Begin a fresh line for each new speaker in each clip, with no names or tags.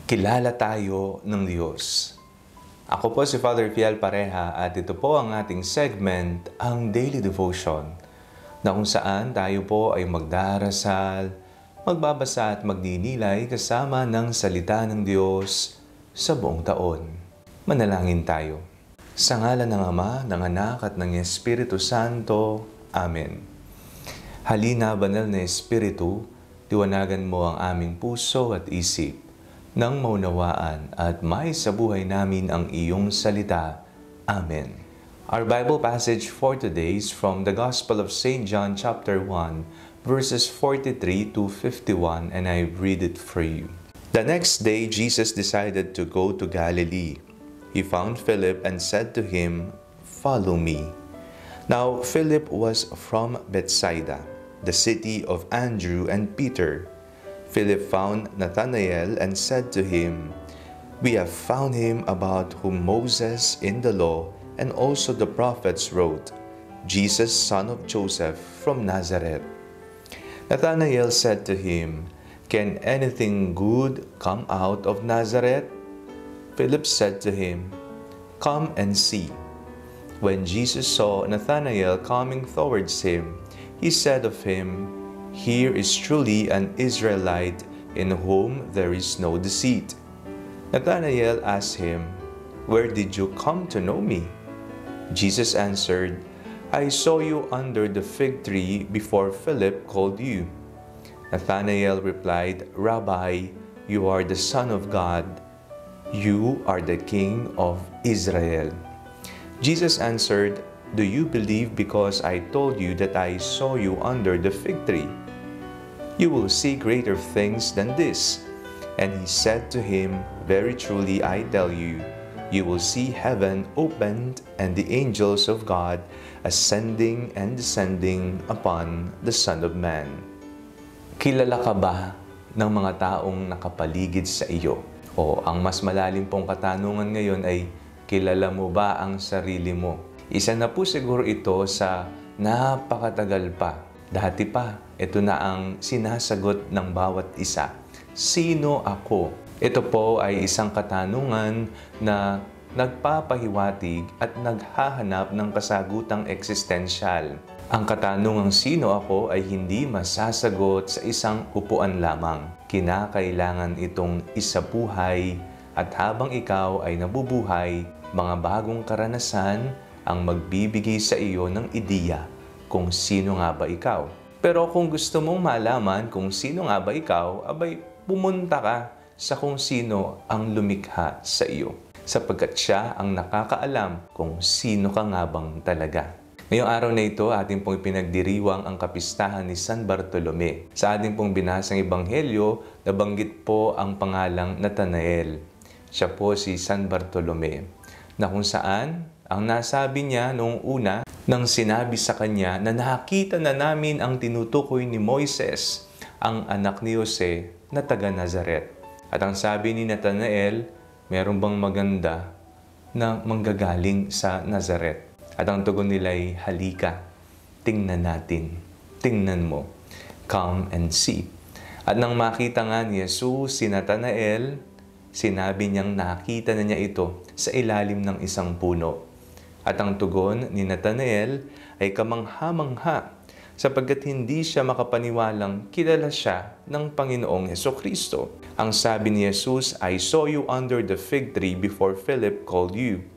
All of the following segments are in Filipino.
Kilala tayo ng Diyos. Ako po si Father Fiel Pareha at ito po ang ating segment, ang Daily Devotion, na kung saan tayo po ay magdarasal, magbabasa at magdinilay kasama ng salita ng Diyos sa buong taon. Manalangin tayo. Sa ngalan ng Ama, ng Anak at ng Espiritu Santo. Amen. Halina, Banal na Espiritu, liwanagan mo ang aming puso at isip, nang maunawaan at may sa buhay namin ang iyong salita. Amen. Our Bible passage for today is from the Gospel of St. John chapter 1, verses 43 to 51, and I read it for you. The next day, Jesus decided to go to Galilee. He found Philip and said to him, "Follow me." Now, Philip was from Bethsaida, the city of Andrew and Peter. Philip found Nathanael and said to him, "We have found him about whom Moses in the law and also the prophets wrote, Jesus, son of Joseph from Nazareth." Nathanael said to him, "Can anything good come out of Nazareth?" Philip said to him, "Come and see." When Jesus saw Nathanael coming towards him, he said of him, "Here is truly an Israelite in whom there is no deceit." Nathanael asked him, "Where did you come to know me?" Jesus answered, "I saw you under the fig tree before Philip called you." Nathanael replied, "Rabbi, you are the Son of God. You are the King of Israel." Jesus answered, "Do you believe because I told you that I saw you under the fig tree? You will see greater things than this." And he said to him, "Very truly I tell you, you will see heaven opened and the angels of God ascending and descending upon the Son of Man." Kilala ka ba ng mga taong nakapaligid sa iyo? O ang mas malalim pong katanungan ngayon ay, kilala mo ba ang sarili mo? Isa na po siguro ito sa napakatagal pa. Dati pa, ito na ang sinasagot ng bawat isa. Sino ako? Ito po ay isang katanungan na nagpapahiwatig at naghahanap ng kasagutang eksistensyal. Ang katanungang sino ako ay hindi masasagot sa isang upuan lamang. Kinakailangan itong isabuhay at habang ikaw ay nabubuhay, mga bagong karanasan ang magbibigay sa iyo ng ideya kung sino nga ba ikaw. Pero kung gusto mong malaman kung sino nga ba ikaw, abay pumunta ka sa kung sino ang lumikha sa iyo, sapagkat siya ang nakakaalam kung sino ka nga bang talaga. Ngayong araw na ito, ating pong pinagdiriwang ang kapistahan ni San Bartolome. Sa ating pong binasang ebanghelyo, nabanggit po ang pangalang Nathanael. Siya po si San Bartolome, na kung saan ang nasabi niya noong una nang sinabi sa kanya na nakita na namin ang tinutukoy ni Moises, ang anak ni Jose na taga Nazaret. At ang sabi ni Nathanael, meron bang maganda na manggagaling sa Nazaret? At ang tugon nila ay, halika, tingnan natin, tingnan mo, come and see. At nang makita nga ni Jesus si Nathanael, sinabi niyang nakita na niya ito sa ilalim ng isang puno. At ang tugon ni Nathanael ay kamangha-mangha sapagkat hindi siya makapaniwalang kilala siya ng Panginoong Hesukristo. Ang sabi ni Jesus, "I saw you under the fig tree before Philip called you."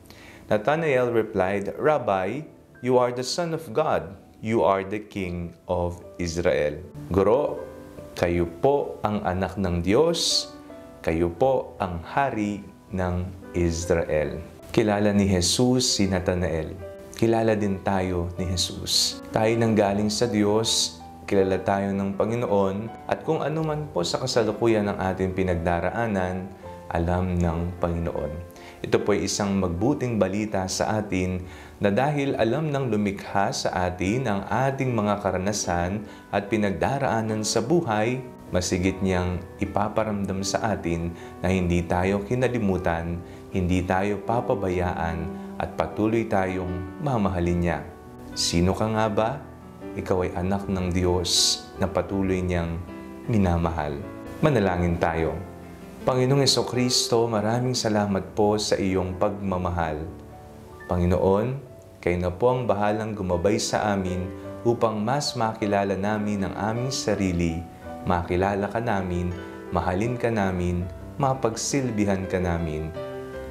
Nathanael replied, "Rabbi, you are the Son of God. You are the King of Israel." Guro, kayo po ang anak ng Diyos. Kayo po ang hari ng Israel. Kilala ni Jesus si Nathanael. Kilala din tayo ni Jesus. Tayo nang galing sa Diyos, kilala tayo ng Panginoon, at kung ano man po sa kasalukuyan ng ating pinagdaraanan, alam ng Panginoon. Ito po ay isang magbuting balita sa atin na dahil alam ng lumikha sa atin ang ating mga karanasan at pinagdaraanan sa buhay, masigit niyang ipaparamdam sa atin na hindi tayo kinalimutan, hindi tayo papabayaan at patuloy tayong mamahalin niya. Sino ka nga ba? Ikaw ay anak ng Diyos na patuloy niyang minamahal. Manalangin tayo. Panginoong Kristo, maraming salamat po sa iyong pagmamahal. Panginoon, kayo na po ang bahalang gumabay sa amin upang mas makilala namin ang aming sarili, makilala ka namin, mahalin ka namin, mapagsilbihan ka namin.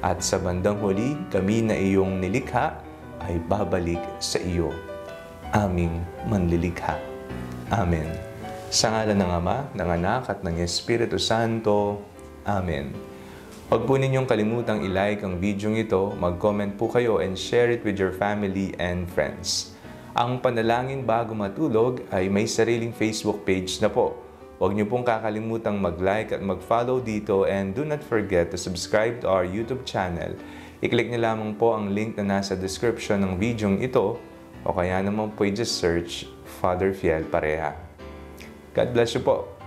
At sa bandang huli, kami na iyong nilikha ay babalik sa iyo, aming manlilikha. Amen. Sa ngalan ng Ama, ng Anak at ng Espiritu Santo. Amen. Huwag po ninyong kalimutang i-like ang video ito, mag-comment po kayo and share it with your family and friends. Ang Panalangin Bago Matulog ay may sariling Facebook page na po. Huwag niyo pong kakalimutang mag-like at mag-follow dito and do not forget to subscribe to our YouTube channel. I-click niyo lamang po ang link na nasa description ng video ito o kaya naman po i-just search Father Fiel Pareha. God bless you po.